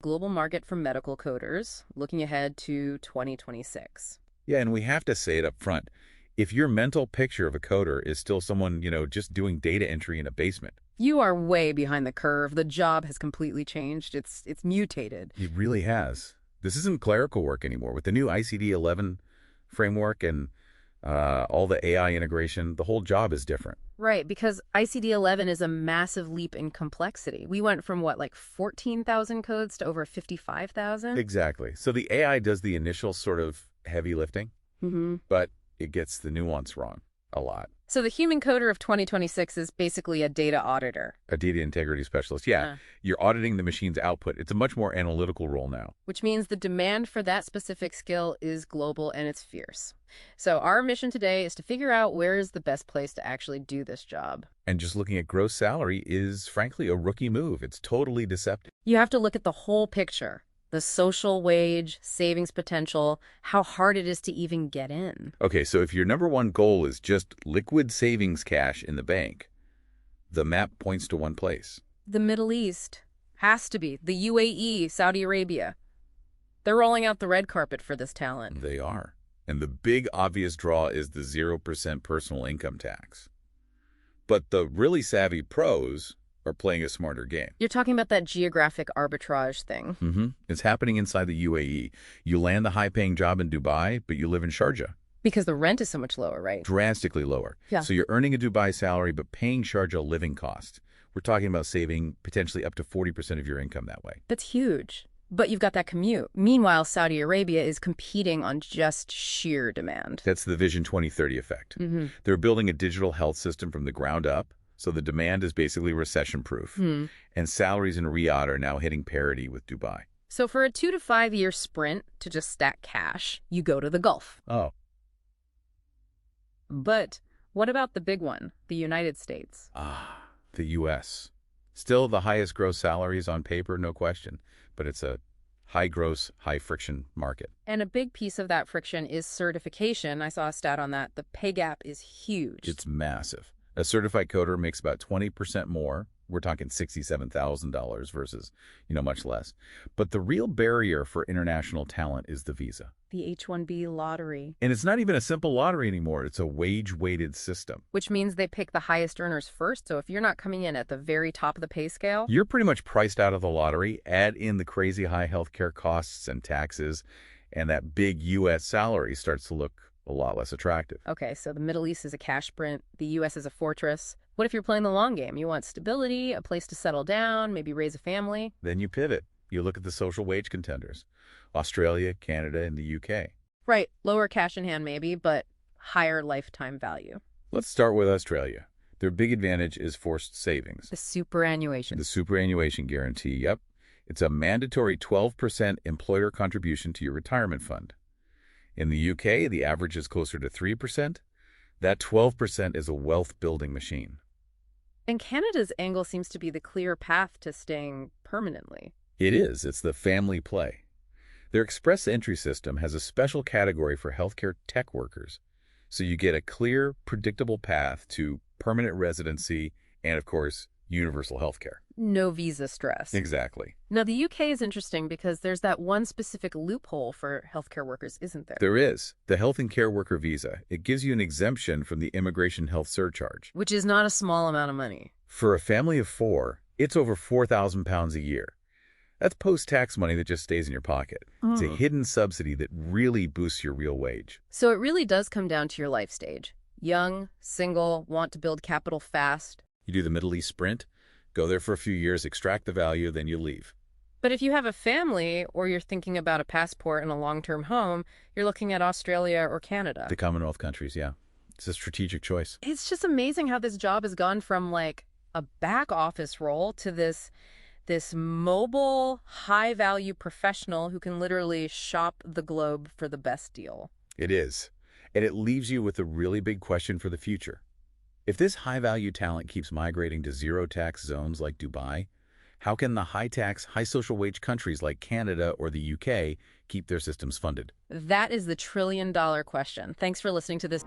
global market for medical coders, looking ahead to 2026. Yeah, and we have to say it up front. If your mental picture of a coder is still someone, just doing data entry in a basement, You are way behind the curve. The job has completely changed. It's mutated. it really has. This isn't clerical work anymore. With the new ICD-11 framework and all the AI integration, the whole job is different. Right, because ICD-11 is a massive leap in complexity. We went from what, like 14,000 codes to over 55,000? Exactly. So the AI does the initial sort of heavy lifting, but it gets the nuance wrong a lot. So the human coder of 2026 is basically a data auditor, A data integrity specialist, yeah. You're auditing the machine's output. It's a much more analytical role now. which means the demand for that specific skill is global and it's fierce. So our mission today is to figure out where is the best place to actually do this job. And just looking at gross salary is, frankly, a rookie move. It's totally deceptive. You have to look at the whole picture. The social wage, savings potential, how hard it is to even get in. Okay, so if your number one goal is just liquid savings cash in the bank, the map points to one place. The Middle East. Has to be. The UAE, Saudi Arabia. They're rolling out the red carpet for this talent. They are. And the big obvious draw is the 0% personal income tax. But the really savvy pros are playing a smarter game. You're talking about that geographic arbitrage thing. It's happening inside the UAE. You land the high-paying job in Dubai, but you live in Sharjah. Because the rent is so much lower, right? Drastically lower. Yeah. So you're earning a Dubai salary, but paying Sharjah living cost. We're talking about saving potentially up to 40% of your income that way. That's huge. But you've got that commute. Meanwhile, Saudi Arabia is competing on just sheer demand. That's the Vision 2030 effect. They're building a digital health system from the ground up, so the demand is basically recession-proof. And salaries in Riyadh are now hitting parity with Dubai. So for a 2 to 5 year sprint to just stack cash, you go to the Gulf. Oh. But what about the big one, the United States? The U.S. Still the highest gross salaries on paper, no question, but it's a high gross, high friction market. And a big piece of that friction is certification. I saw a stat on that. The pay gap is huge. It's massive. A certified coder makes about 20% more. We're talking $67,000 versus, much less. But the real barrier for international talent is the visa. The H-1B lottery. And it's not even a simple lottery anymore. It's a wage-weighted system. Which means they pick the highest earners first. So if you're not coming in at the very top of the pay scale, you're pretty much priced out of the lottery. Add in the crazy high healthcare costs and taxes, and that big U.S. salary starts to look a lot less attractive. Okay, so the Middle East is a cash sprint. The U.S. is a fortress. What if you're playing the long game? You want stability, a place to settle down, maybe raise a family? Then you pivot. You look at the social wage contenders. Australia, Canada, and the UK. Right. Lower cash in hand maybe, but higher lifetime value. Let's start with Australia. Their big advantage is forced savings. The superannuation. The superannuation guarantee, yep. It's a mandatory 12% employer contribution to your retirement fund. In the UK, the average is closer to 3%. That 12% is a wealth-building machine. And Canada's angle seems to be the clear path to staying permanently. It is. It's the family play. Their express entry system has a special category for healthcare tech workers. So you get a clear, predictable path to permanent residency and, of course, universal healthcare. No visa stress. Exactly. Now, the UK is interesting because there's that one specific loophole for healthcare workers, isn't there? There is. The Health and Care Worker Visa. It gives you an exemption from the immigration health surcharge. Which is not a small amount of money. For a family of 4, it's over £4,000 a year. That's post-tax money that just stays in your pocket. It's a hidden subsidy that really boosts your real wage. So it really does come down to your life stage. Young, single, want to build capital fast. You do the Middle East sprint, go there for a few years, extract the value, then you leave. But if you have a family or you're thinking about a passport and a long-term home, you're looking at Australia or Canada. The Commonwealth countries, yeah. It's a strategic choice. It's just amazing how this job has gone from like a back office role to this mobile, high-value professional who can literally shop the globe for the best deal. It is. And it leaves you with a really big question for the future. If this high-value talent keeps migrating to zero-tax zones like Dubai, how can the high-tax, high-social wage countries like Canada or the UK keep their systems funded? That is the trillion-dollar question. Thanks for listening to this.